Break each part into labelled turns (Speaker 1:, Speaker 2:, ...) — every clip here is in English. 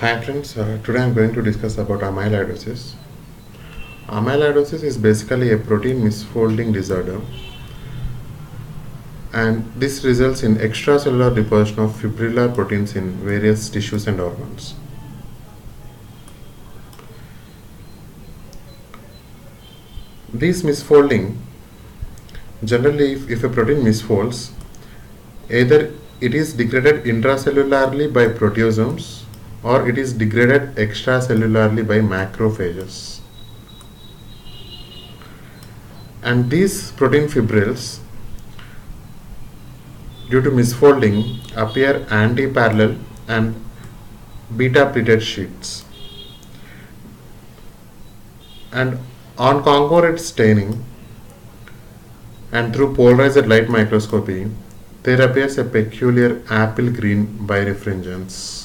Speaker 1: Hi friends, today I am going to discuss about amyloidosis. Amyloidosis is basically a protein misfolding disorder, and this results in extracellular deposition of fibrillar proteins in various tissues and organs. This misfolding, generally if a protein misfolds, either it is degraded intracellularly by proteosomes or it is degraded extracellularly by macrophages. And these protein fibrils, due to misfolding, appear antiparallel and beta-pleated sheets. And on congruent staining and through polarized light microscopy, there appears a peculiar apple green birefringence.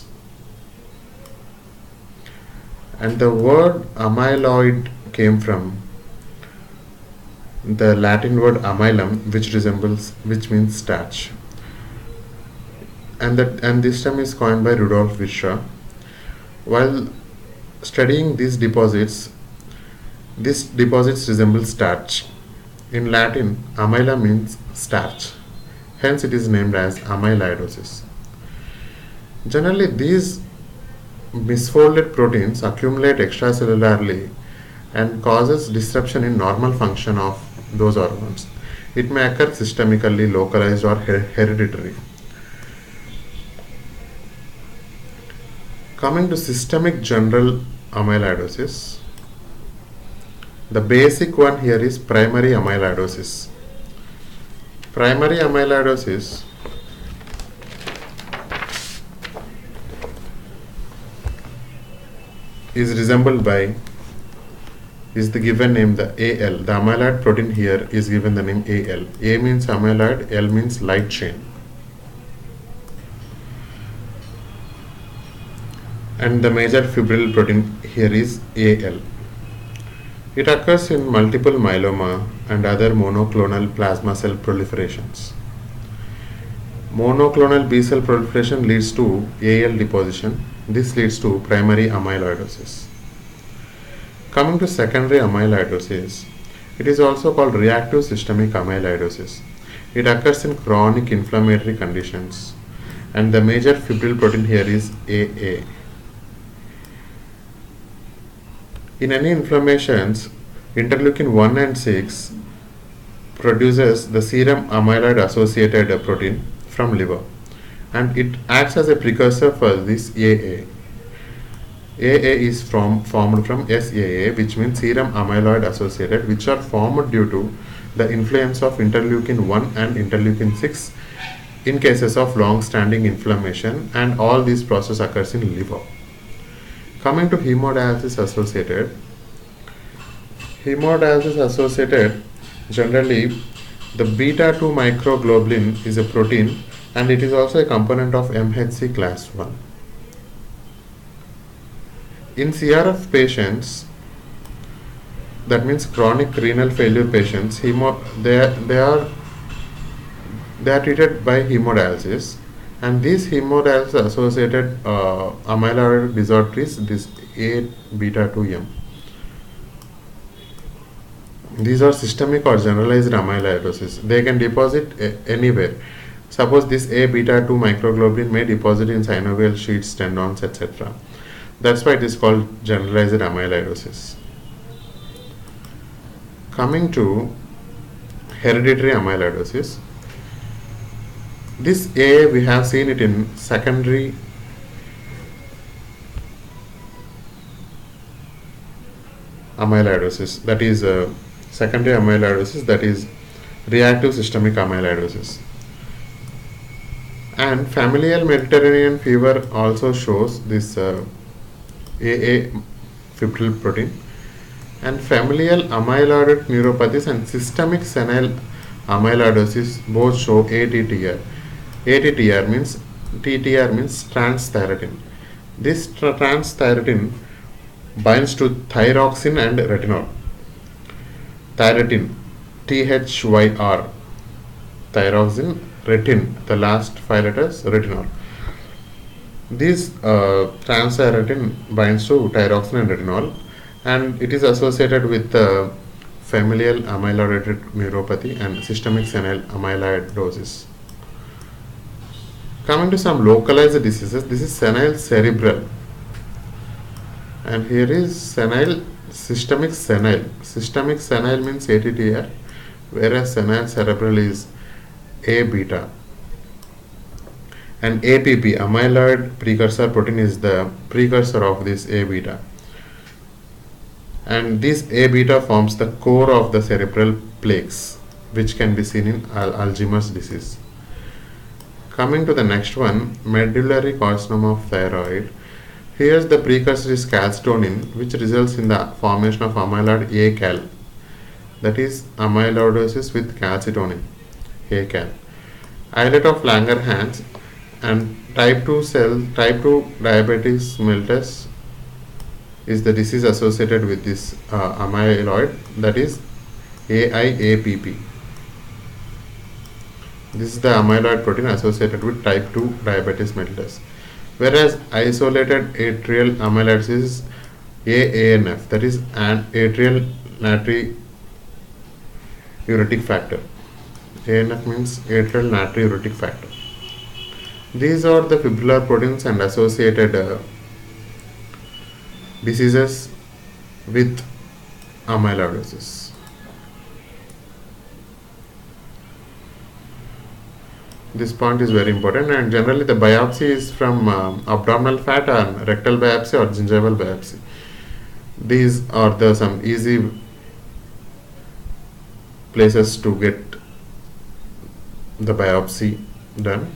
Speaker 1: And the word amyloid came from the Latin word amylum, which means starch. And this term is coined by Rudolf Virchow. While studying these deposits resemble starch. In Latin, amyla means starch. Hence, it is named as amyloidosis. Generally, these misfolded proteins accumulate extracellularly and causes disruption in normal function of those organs. It may occur systemically, localized, or hereditary. Coming to systemic general amyloidosis, the basic one here is primary amyloidosis. Primary amyloidosis is the given name the AL. The amyloid protein here is given the name AL. A means amyloid, L means light chain. And the major fibril protein here is AL. It occurs in multiple myeloma and other monoclonal plasma cell proliferations. Monoclonal B cell proliferation leads to AL deposition. This leads to primary amyloidosis. Coming to secondary amyloidosis, it is also called reactive systemic amyloidosis. It occurs in chronic inflammatory conditions, and the major fibril protein here is AA. In any inflammations, interleukin 1 and 6 produces the serum amyloid associated protein from liver, and it acts as a precursor for this AA. AA is formed from SAA, which means serum amyloid associated, which are formed due to the influence of interleukin 1 and interleukin 6 in cases of long-standing inflammation, and all these process occurs in liver. Coming to hemodialysis associated, generally the beta 2 microglobulin is a protein, and it is also a component of MHC class 1. In CRF patients, that means chronic renal failure patients, they are treated by hemodialysis, and this hemodialysis associated amyloid disorder is this A beta 2M. These are systemic or generalized amyloidosis. They can deposit anywhere. Suppose this A beta 2 microglobulin may deposit in synovial sheets, tendons, etc. That's why it is called generalized amyloidosis. Coming to hereditary amyloidosis, this A, we have seen it in secondary amyloidosis, that is secondary amyloidosis, that is reactive systemic amyloidosis. And familial Mediterranean fever also shows this AA fibril protein, and familial amyloid neuropathies and systemic senile amyloidosis both show ATTR. ATTR means TTR means transthyretin. This transthyretin binds to thyroxine and retinol. Thyretin, THYR, thyroxine, retin, the last 5 letters, retinol. This transthyretin binds to thyroxine and retinol, and it is associated with familial amyloidotic neuropathy and systemic senile amyloidosis. Coming to some localized diseases, this is senile cerebral, and here is senile systemic senile. Systemic senile means ATTR, whereas senile cerebral is A beta. And APP, amyloid precursor protein, is the precursor of this A beta. And this A beta forms the core of the cerebral plaques, which can be seen in Alzheimer's disease. Coming to the next one, medullary carcinoma of thyroid. Here the precursor is calcitonin, which results in the formation of amyloid ACAL, that is amyloidosis with calcitonin, ACAL. Islet of Langerhans and type 2 diabetes mellitus is the disease associated with this amyloid, that is AIAPP. This is the amyloid protein associated with type 2 diabetes mellitus. Whereas isolated atrial amyloidosis is AANF, that is an atrial natriuretic factor. ANF means atrial natriuretic factor. These are the fibrillar proteins and associated diseases with amyloidosis. This point is very important, and generally the biopsy is from abdominal fat and rectal biopsy or gingival biopsy. These are some easy places to get the biopsy done,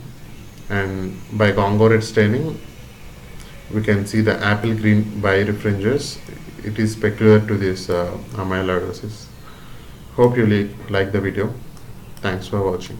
Speaker 1: and by congruent staining we can see the apple green birefringence. It is peculiar to this amyloidosis. Hope you like the video. Thanks for watching.